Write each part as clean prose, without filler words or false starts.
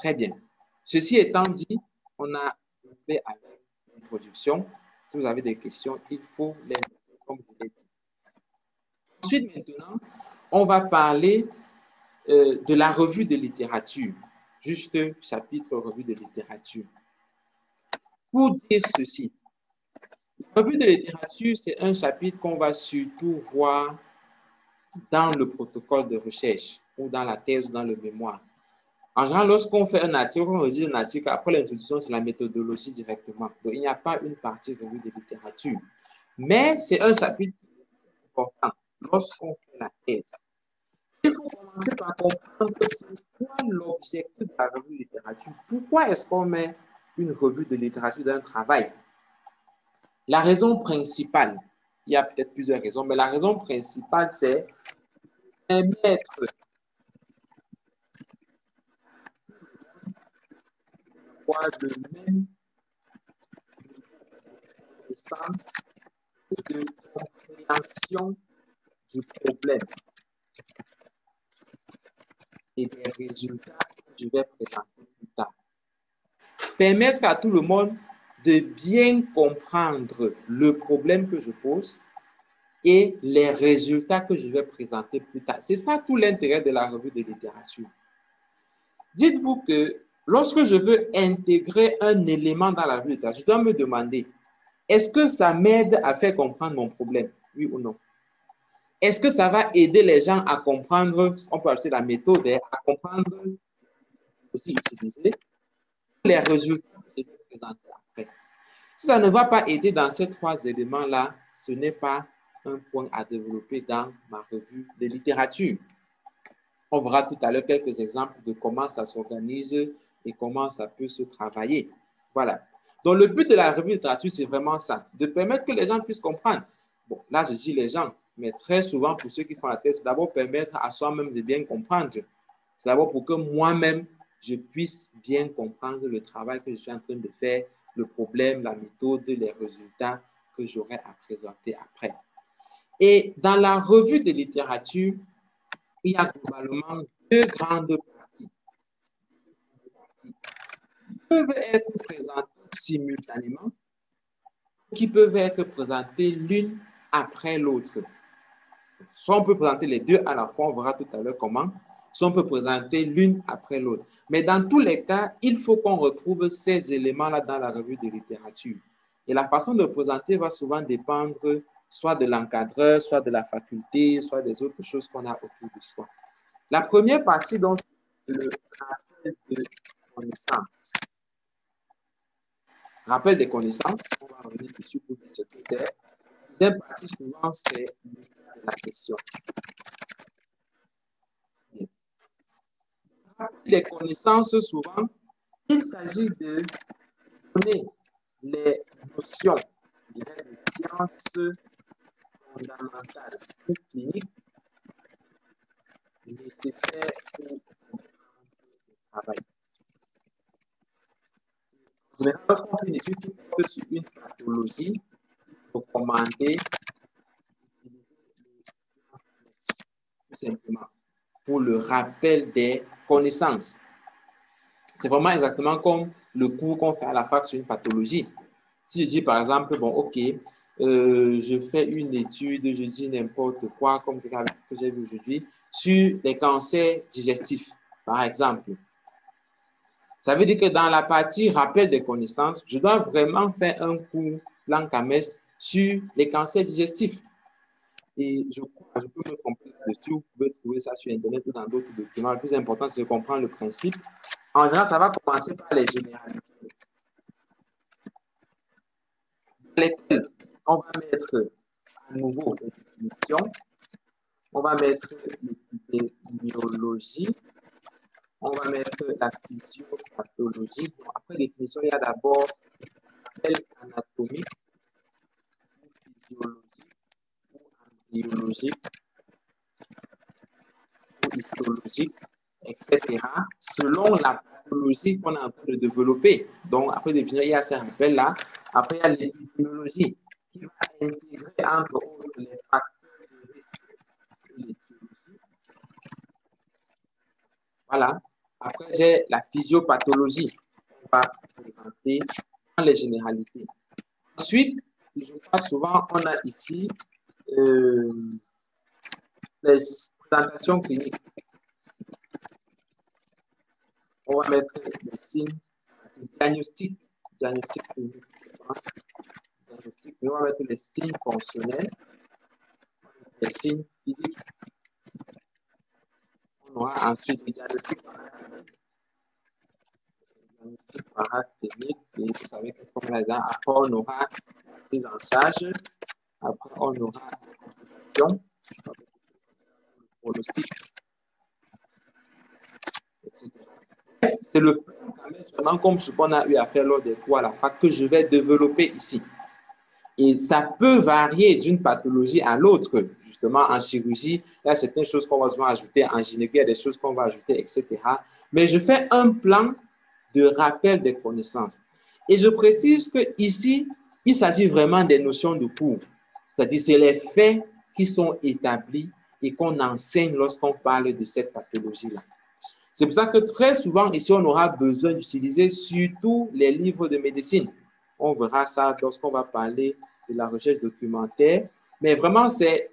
Très bien. Ceci étant dit, on a fait avec l'introduction. Si vous avez des questions, il faut les comme je l'ai dit. Ensuite, maintenant, on va parler de la revue de littérature. Juste chapitre revue de littérature. Pour dire ceci, la revue de littérature, c'est un chapitre qu'on va surtout voir dans le protocole de recherche ou dans la thèse ou dans le mémoire. En général, lorsqu'on fait un article, on rédige un article, après l'introduction, c'est la méthodologie directement. Donc, il n'y a pas une partie revue de littérature. Mais c'est un chapitre important lorsqu'on fait la thèse. Il faut commencer par comprendre c'est quoi l'objectif de la revue de littérature. Pourquoi est-ce qu'on met une revue de littérature dans un travail? La raison principale, il y a peut-être plusieurs raisons, mais la raison principale, c'est permettre de même sens de compréhension du problème et des résultats que je vais présenter plus tard. Permettre à tout le monde de bien comprendre le problème que je pose et les résultats que je vais présenter plus tard. C'est ça tout l'intérêt de la revue de littérature. Dites-vous que lorsque je veux intégrer un élément dans la revue de littérature, je dois me demander, est-ce que ça m'aide à faire comprendre mon problème? Oui ou non? Est-ce que ça va aider les gens à comprendre, on peut ajouter la méthode, à comprendre, aussi utiliser les résultats que je vais présenter après? Si ça ne va pas aider dans ces trois éléments-là, ce n'est pas un point à développer dans ma revue de littérature. On verra tout à l'heure quelques exemples de comment ça s'organise et comment ça peut se travailler. Voilà. Donc, le but de la revue de littérature, c'est vraiment ça, de permettre que les gens puissent comprendre. Bon, là, je dis les gens, mais très souvent, pour ceux qui font la thèse, c'est d'abord permettre à soi-même de bien comprendre. C'est d'abord pour que moi-même, je puisse bien comprendre le travail que je suis en train de faire, le problème, la méthode, les résultats que j'aurai à présenter après. Et dans la revue de littérature, il y a globalement deux grandes parties qui peuvent être présentées simultanément, qui peuvent être présentées l'une après l'autre. Soit on peut présenter les deux à la fois, on verra tout à l'heure comment, soit on peut présenter l'une après l'autre. Mais dans tous les cas, il faut qu'on retrouve ces éléments-là dans la revue de littérature. Et la façon de présenter va souvent dépendre soit de l'encadreur, soit de la faculté, soit des autres choses qu'on a autour de soi. La première partie, donc, c'est le rappel de connaissances. Rappel des connaissances, on va revenir dessus pour ce que c'est. La deuxième partie, souvent, c'est la question. Les connaissances, souvent, il s'agit de donner les notions, je dirais, de sciences fondamentales ou cliniques nécessaires pour comprendre le travail. Lorsqu'on fait une étude qui porte sur une pathologie, il faut recommander d'utiliser tout simplement pour le rappel des connaissances. C'est vraiment exactement comme le cours qu'on fait à la fac sur une pathologie. Si je dis par exemple, bon, ok, je fais une étude, je dis n'importe quoi, comme que j'ai vu aujourd'hui, sur les cancers digestifs, par exemple. Ça veut dire que dans la partie rappel des connaissances, je dois vraiment faire un cours plan CAMES sur les cancers digestifs. Et je crois, je peux me tromper là-dessus, vous pouvez trouver ça sur Internet ou dans d'autres documents. Le plus important, c'est de comprendre le principe. En général, ça va commencer par les généralités, lesquelles on va mettre à nouveau les définitions, on va mettre l'épidémiologie, on va mettre la physiopathologie. Bon, après définition, il y a d'abord l'appel anatomique, ou physiologique, ou embryologique, ou histologique, etc. selon la pathologie qu'on est en train de développer. Donc, après définir, il y a ces rappels-là. Après, il y a l'épidémiologie qui va intégrer, entre autres, les facteurs de risque de l'étiologie. Voilà. Après, j'ai la physiopathologie qu'on va présenter dans les généralités. Ensuite, je vois souvent, on a ici les présentations cliniques. On va mettre les signes, diagnostic clinique, je pense. Diagnostic, on va mettre les signes fonctionnels, les signes physiques. On aura ensuite les diagnostics paracliniques, et vous savez qu'est-ce qu'on a là. Après, on aura la prise en charge. Après, on aura la consultation, pronostic, etc. C'est le vraiment comme ce qu'on a eu à faire lors des cours à la fac que je vais développer ici. Et ça peut varier d'une pathologie à l'autre. Justement, en chirurgie, il y a certaines choses qu'on va souvent ajouter, en gynéco, il y a des choses qu'on va ajouter, etc. Mais je fais un plan de rappel des connaissances. Et je précise qu'ici, il s'agit vraiment des notions de cours. C'est-à-dire, c'est les faits qui sont établis et qu'on enseigne lorsqu'on parle de cette pathologie-là. C'est pour ça que très souvent, ici, on aura besoin d'utiliser surtout les livres de médecine. On verra ça lorsqu'on va parler de la recherche documentaire. Mais vraiment, c'est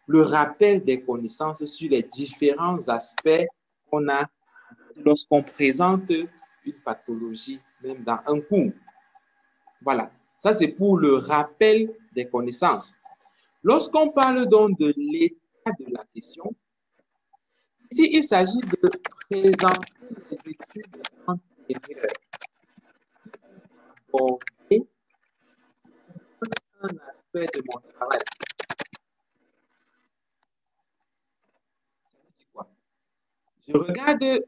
le rappel des connaissances sur les différents aspects qu'on a lorsqu'on présente une pathologie, même dans un cours. Voilà. Ça, c'est pour le rappel des connaissances. Lorsqu'on parle donc de l'état de la question, ici, il s'agit de présenter les études antérieures. Pour un aspect de mon travail. Je regarde les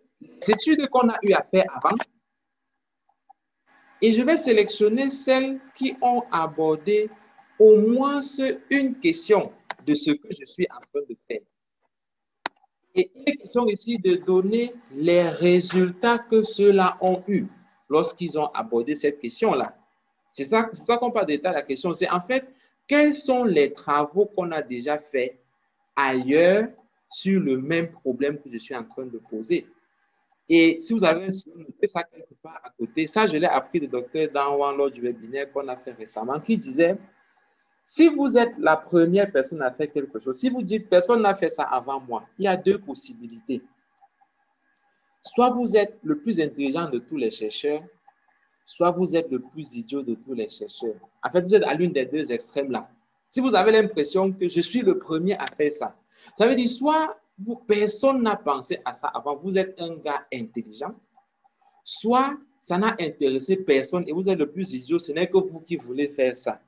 études qu'on a eu à faire avant et je vais sélectionner celles qui ont abordé au moins une question de ce que je suis en train de faire. Et il est question ici de donner les résultats que ceux-là ont eus lorsqu'ils ont abordé cette question-là. C'est ça qu'on parle d'état de la question. C'est en fait, quels sont les travaux qu'on a déjà faits ailleurs sur le même problème que je suis en train de poser. Et si vous avez noté ça quelque part à côté, ça, je l'ai appris du docteur Danwan lors du webinaire qu'on a fait récemment, qui disait, si vous êtes la première personne à faire quelque chose, si vous dites, personne n'a fait ça avant moi, il y a deux possibilités. Soit vous êtes le plus intelligent de tous les chercheurs, soit vous êtes le plus idiot de tous les chercheurs. En fait, vous êtes à l'une des deux extrêmes là. Si vous avez l'impression que je suis le premier à faire ça, ça veut dire soit personne n'a pensé à ça avant, vous êtes un gars intelligent, soit ça n'a intéressé personne et vous êtes le plus idiot, ce n'est que vous qui voulez faire ça.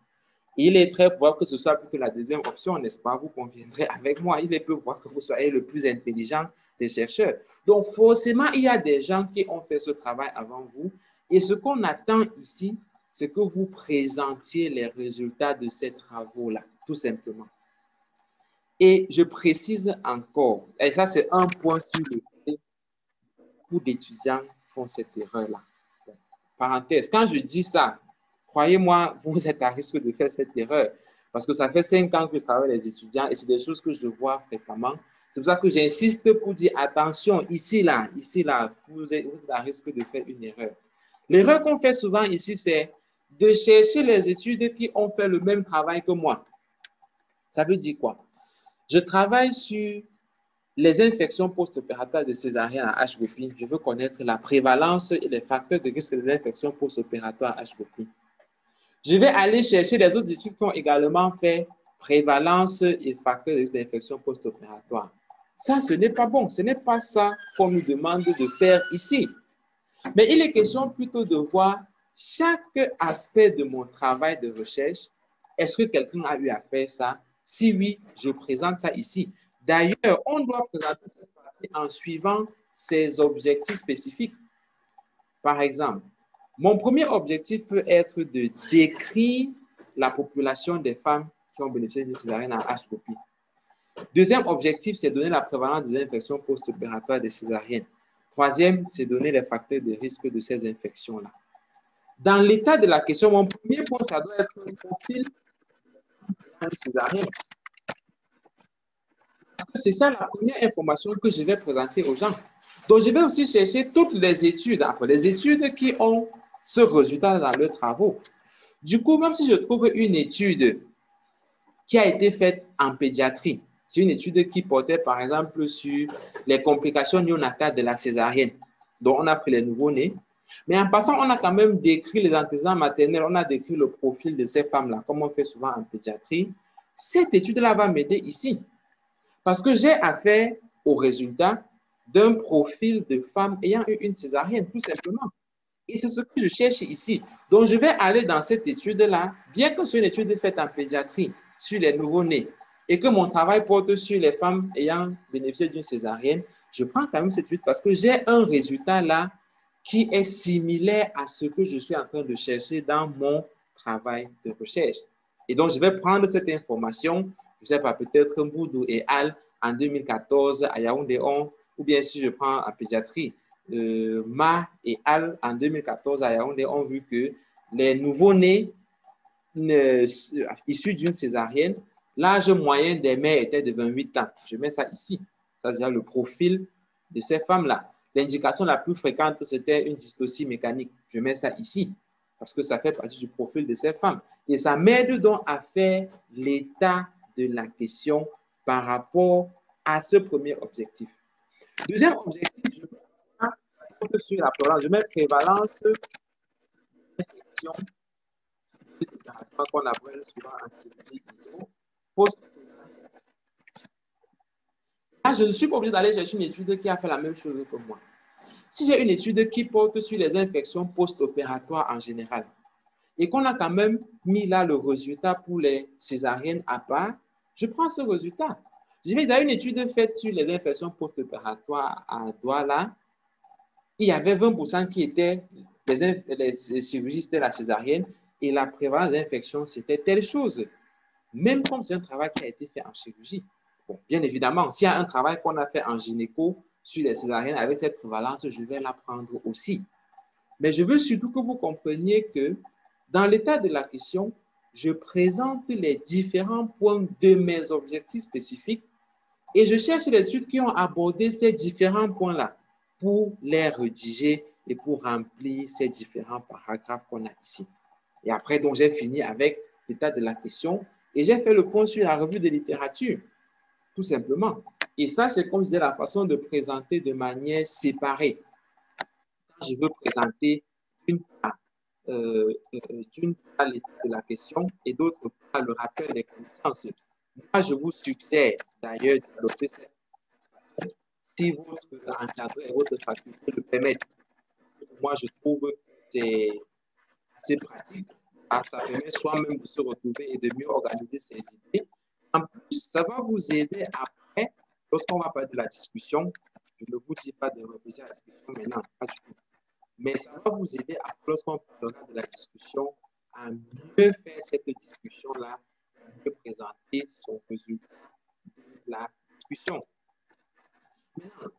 Et il est très probable que ce soit plutôt la deuxième option, n'est-ce pas? Vous conviendrez avec moi. Il est peu probable que vous soyez le plus intelligent des chercheurs. Donc, forcément, il y a des gens qui ont fait ce travail avant vous. Et ce qu'on attend ici, c'est que vous présentiez les résultats de ces travaux-là, tout simplement. Et je précise encore, et ça c'est un point sur lequel beaucoup d'étudiants font cette erreur-là. Parenthèse, quand je dis ça, croyez-moi, vous êtes à risque de faire cette erreur. Parce que ça fait 5 ans que je travaille avec les étudiants et c'est des choses que je vois fréquemment. C'est pour ça que j'insiste pour dire attention, ici, là, vous êtes à risque de faire une erreur. L'erreur qu'on fait souvent ici, c'est de chercher les études qui ont fait le même travail que moi. Ça veut dire quoi? Je travaille sur les infections post-opératoires de césarienne à HPV. Je veux connaître la prévalence et les facteurs de risque des infections post-opératoires à HPV. Je vais aller chercher les autres études qui ont également fait prévalence et facteurs de risque d'infection post-opératoire. Ça, ce n'est pas bon. Ce n'est pas ça qu'on nous demande de faire ici. Mais il est question plutôt de voir chaque aspect de mon travail de recherche. Est-ce que quelqu'un a eu à faire ça? Si oui, je présente ça ici. D'ailleurs, on doit présenter cette partie en suivant ses objectifs spécifiques. Par exemple, mon premier objectif peut être de décrire la population des femmes qui ont bénéficié d'une césarienne à HPV. Deuxième objectif, c'est donner la prévalence des infections post-opératoires des césariennes. Troisième, c'est donner les facteurs de risque de ces infections-là. Dans l'état de la question, mon premier point, ça doit être un profil césarienne. Parce que c'est ça la première information que je vais présenter aux gens. Donc, je vais aussi chercher toutes les études, enfin, les études qui ont ce résultat dans leurs travaux. Du coup, même si je trouve une étude qui a été faite en pédiatrie, c'est une étude qui portait, par exemple, sur les complications néonatales de la césarienne. Donc, on a pris les nouveau-nés. Mais en passant, on a quand même décrit les antécédents maternels, on a décrit le profil de ces femmes-là, comme on fait souvent en pédiatrie. Cette étude-là va m'aider ici. Parce que j'ai affaire au résultat d'un profil de femme ayant eu une césarienne, tout simplement. Et c'est ce que je cherche ici. Donc, je vais aller dans cette étude-là, bien que ce soit une étude faite en pédiatrie sur les nouveau-nés et que mon travail porte sur les femmes ayant bénéficié d'une césarienne, je prends quand même cette étude parce que j'ai un résultat là qui est similaire à ce que je suis en train de chercher dans mon travail de recherche. Et donc, je vais prendre cette information, je ne sais pas, peut-être Mboudou et Al en 2014 à Yaoundé 11, ou bien si je prends en pédiatrie, Ma et Al en 2014 à Yaoundé ont vu que les nouveau-nés issus d'une césarienne, l'âge moyen des mères était de 28 ans. Je mets ça ici. Ça, c'est déjà le profil de ces femmes-là. L'indication la plus fréquente, c'était une dystocie mécanique. Je mets ça ici parce que ça fait partie du profil de ces femmes. Et ça m'aide donc à faire l'état de la question par rapport à ce premier objectif. Deuxième objectif, je peux sur la prévalence. Je mets prévalence d'infection qu'on appelle souvent en chirurgie ISO. Là, je ne suis pas obligé d'aller chercher une étude qui a fait la même chose que moi. Si j'ai une étude qui porte sur les infections post-opératoires en général et qu'on a quand même mis là le résultat pour les césariennes à part, je prends ce résultat. Je vais dans une étude faite sur les infections post-opératoires à Douala. Il y avait 20% qui étaient les chirurgies, c'était la césarienne, et la prévalence d'infection, c'était telle chose. Même comme c'est un travail qui a été fait en chirurgie. Bon, bien évidemment, s'il y a un travail qu'on a fait en gynéco sur les césariennes avec cette prévalence, je vais la prendre aussi. Mais je veux surtout que vous compreniez que dans l'état de la question, je présente les différents points de mes objectifs spécifiques et je cherche les études qui ont abordé ces différents points-là pour les rédiger et pour remplir ces différents paragraphes qu'on a ici. Et après, donc, j'ai fini avec l'état de la question et j'ai fait le point sur la revue de littérature, tout simplement. Et ça, c'est comme je disais, la façon de présenter de manière séparée. Quand je veux présenter d'une part l'état de la question et d'autre part le rappel des connaissances. Moi, je vous suggère d'ailleurs d'adopter cette façon si votre encadré et votre faculté le permettent. Moi, je trouve que c'est assez pratique. Ça permet soi-même de se retrouver et de mieux organiser ses idées. En plus, ça va vous aider après, lorsqu'on va parler de la discussion. Je ne vous dis pas de réfléchir à la discussion maintenant, pas du tout. Mais ça va vous aider après, lorsqu'on parlera de la discussion, à mieux faire cette discussion-là, à mieux présenter son résultat de la discussion.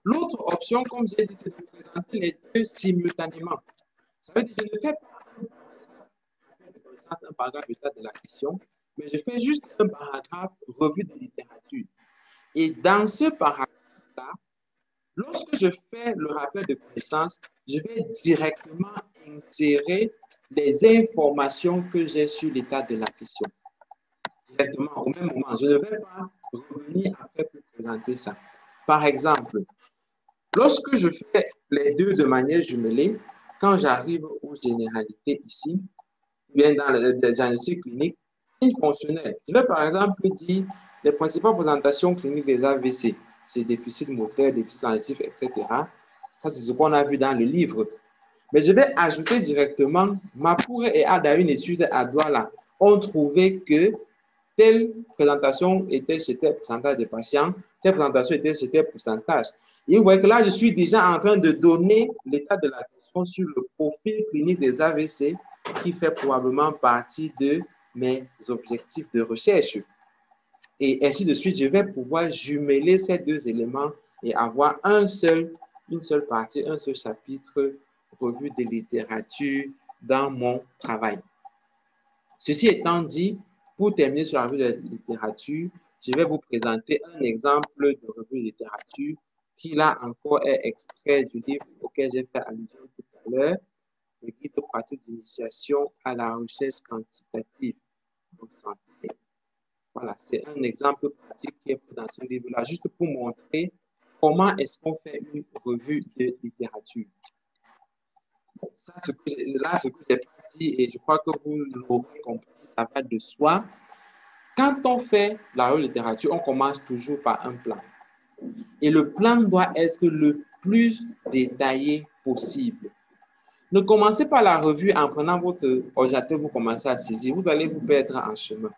L'autre option, comme j'ai dit, c'est de présenter les deux simultanément. Ça veut dire que je ne fais pas un paragraphe de la question, mais je fais juste un paragraphe revue de littérature. Et dans ce paragraphe-là, lorsque je fais le rappel de connaissances, je vais directement insérer les informations que j'ai sur l'état de la question. Directement, au même moment. Je ne vais pas revenir après pour présenter ça. Par exemple, lorsque je fais les deux de manière jumelée, quand j'arrive aux généralités ici, bien dans le diagnostic clinique, signe fonctionnel. Je vais par exemple dire les principales présentations cliniques des AVC. C'est déficit moteur, déficit sensitif, etc. Ça, c'est ce qu'on a vu dans le livre. Mais je vais ajouter directement Mapoure et Ada, une étude à Douala, ont trouvé que telle présentation était chez tel pourcentage de patients, telle présentation était chez tel pourcentage. Et vous voyez que là, je suis déjà en train de donner l'état de la question sur le profil clinique des AVC qui fait probablement partie de mes objectifs de recherche. Et ainsi de suite, je vais pouvoir jumeler ces deux éléments et avoir une seule partie, un seul chapitre revue de littérature dans mon travail. Ceci étant dit, pour terminer sur la revue de littérature, je vais vous présenter un exemple de revue de littérature qui là encore est extrait du livre auquel j'ai fait allusion tout à l'heure, le guide de pratique d'initiation à la recherche quantitative en santé. Voilà, c'est un exemple pratique qui est dans ce livre-là, juste pour montrer comment est-ce qu'on fait une revue de littérature. Ça, ce que j'ai pas dit, et je crois que vous l'aurez compris, ça va de soi. Quand on fait la revue de littérature, on commence toujours par un plan. Et le plan doit être le plus détaillé possible. Ne commencez pas la revue en prenant votre ordinateur, vous commencez à saisir. Vous allez vous perdre en chemin.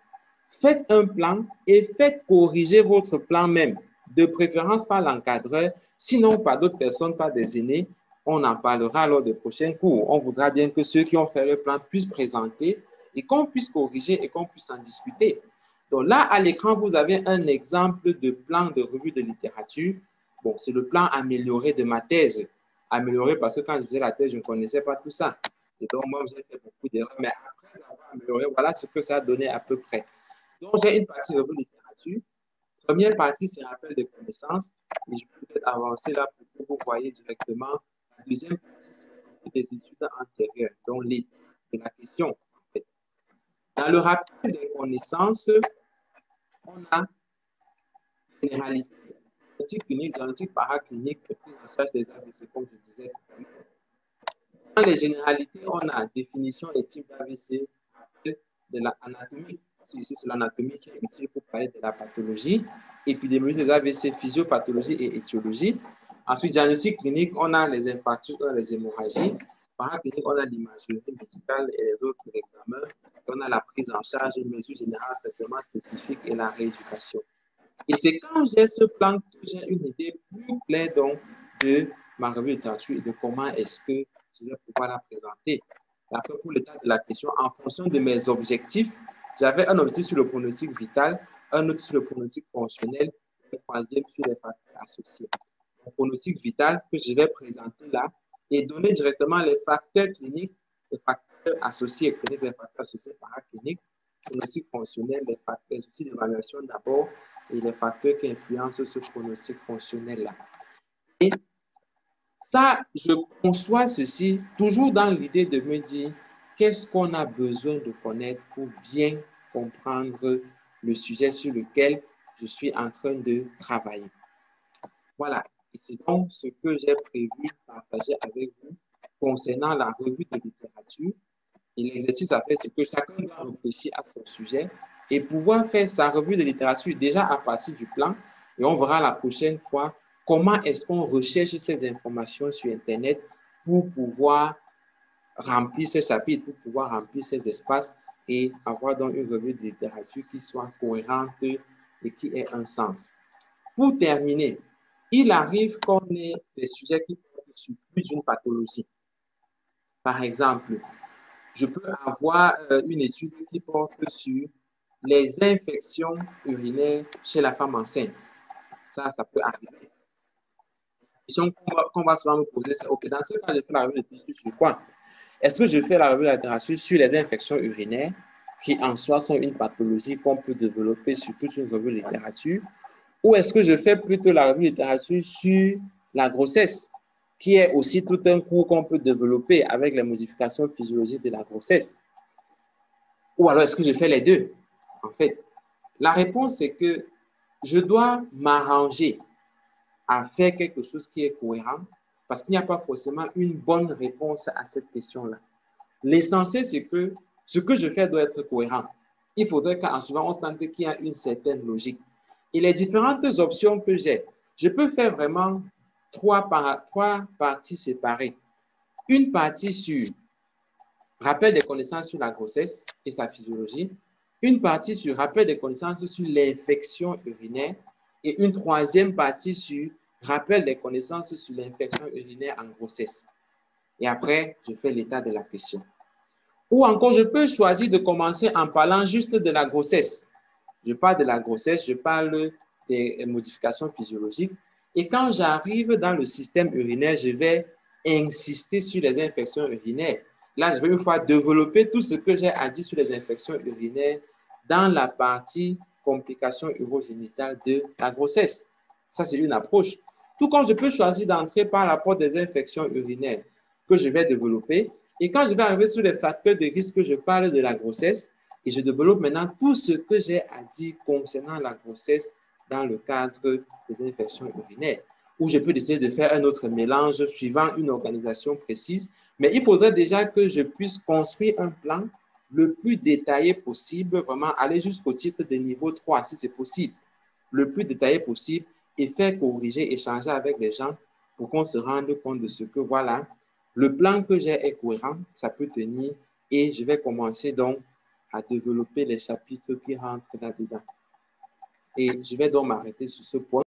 Faites un plan et faites corriger votre plan même, de préférence par l'encadreur, sinon par d'autres personnes, par des aînés. On en parlera lors des prochains cours. On voudra bien que ceux qui ont fait le plan puissent présenter et qu'on puisse corriger et qu'on puisse en discuter. Donc là, à l'écran, vous avez un exemple de plan de revue de littérature. Bon, c'est le plan amélioré de ma thèse. Amélioré parce que quand je faisais la thèse, je ne connaissais pas tout ça. Et donc, moi, j'ai fait beaucoup d'erreurs. Mais après avoir amélioré, voilà ce que ça a donné à peu près. Donc, j'ai une partie de revue de littérature. Première partie, c'est rappel des connaissances. Et je peux peut-être avancer là pour que vous voyez directement. La deuxième partie, c'est des études antérieures, donc l'étude de la question. En fait. Dans le rappel des connaissances, on a généralité, diagnostic clinique, diagnostic paraclinique, prise en charge des AVC, comme je disais. Dans les généralités, on a définition des types d'AVC, de l'anatomie. Ici, c'est l'anatomie qui est utile pour parler de la pathologie, épidémiologie des AVC, physiopathologie et étiologie. Ensuite, diagnostic clinique, on a les infarctus, on a les hémorragies. Paraclinique, on a l'imagerie médicale et les autres examens. On a la prise en charge, une mesure générale, traitement spécifique et la rééducation. Et c'est quand j'ai ce plan que j'ai une idée plus claire donc, de ma revue de littérature et de comment est-ce que je vais pouvoir la présenter. Après, pour l'état de la question, en fonction de mes objectifs, j'avais un objectif sur le pronostic vital, un autre sur le pronostic fonctionnel, et un troisième sur les facteurs associés. Le pronostic vital que je vais présenter là et donner directement les facteurs cliniques, les facteurs associés cliniques, les facteurs associés paracliniques, pronostic fonctionnel, les facteurs outils d'évaluation d'abord et les facteurs qui influencent ce pronostic fonctionnel-là. Et ça, je conçois ceci toujours dans l'idée de me dire qu'est-ce qu'on a besoin de connaître pour bien comprendre le sujet sur lequel je suis en train de travailler. Voilà, et c'est donc ce que j'ai prévu partager avec vous concernant la revue de littérature. Et l'exercice à faire, c'est que chacun doit réfléchir à son sujet et pouvoir faire sa revue de littérature déjà à partir du plan. Et on verra la prochaine fois comment est-ce qu'on recherche ces informations sur Internet pour pouvoir remplir ces chapitres, pour pouvoir remplir ces espaces et avoir donc une revue de littérature qui soit cohérente et qui ait un sens. Pour terminer, il arrive qu'on ait des sujets qui portent sur plus d'une pathologie. Par exemple, je peux avoir une étude qui porte sur les infections urinaires chez la femme enceinte. Ça peut arriver. La question qu'on va souvent me poser, c'est OK, dans ce cas, je fais la revue de littérature sur quoi? Est-ce que je fais la revue de littérature sur les infections urinaires, qui en soi sont une pathologie qu'on peut développer sur toute une revue de littérature, ou est-ce que je fais plutôt la revue de littérature sur la grossesse, qui est aussi tout un cours qu'on peut développer avec les modifications physiologiques de la grossesse? Ou alors, est-ce que je fais les deux? En fait, la réponse, c'est que je dois m'arranger à faire quelque chose qui est cohérent parce qu'il n'y a pas forcément une bonne réponse à cette question-là. L'essentiel, c'est que ce que je fais doit être cohérent. Il faudrait qu'en suivant, on sente qu'il y a une certaine logique. Et les différentes options que j'ai, je peux faire vraiment trois parties séparées. Une partie sur rappel des connaissances sur la grossesse et sa physiologie, une partie sur rappel des connaissances sur l'infection urinaire et une troisième partie sur rappel des connaissances sur l'infection urinaire en grossesse. Et après, je fais l'état de la question. Ou encore, je peux choisir de commencer en parlant juste de la grossesse. Je parle de la grossesse, je parle des modifications physiologiques. Et quand j'arrive dans le système urinaire, je vais insister sur les infections urinaires. Là, je vais une fois développer tout ce que j'ai à dire sur les infections urinaires dans la partie complications urogénitales de la grossesse. Ça, c'est une approche. Tout comme je peux choisir d'entrer par la porte des infections urinaires que je vais développer. Et quand je vais arriver sur les facteurs de risque, je parle de la grossesse et je développe maintenant tout ce que j'ai à dire concernant la grossesse dans le cadre des infections urinaires. Ou je peux décider de faire un autre mélange suivant une organisation précise. Mais il faudrait déjà que je puisse construire un plan le plus détaillé possible, vraiment aller jusqu'au titre de niveau 3 si c'est possible, le plus détaillé possible et faire corriger, échanger avec les gens pour qu'on se rende compte de ce que voilà, le plan que j'ai est cohérent, ça peut tenir et je vais commencer donc à développer les chapitres qui rentrent là-dedans. Et je vais donc m'arrêter sur ce point.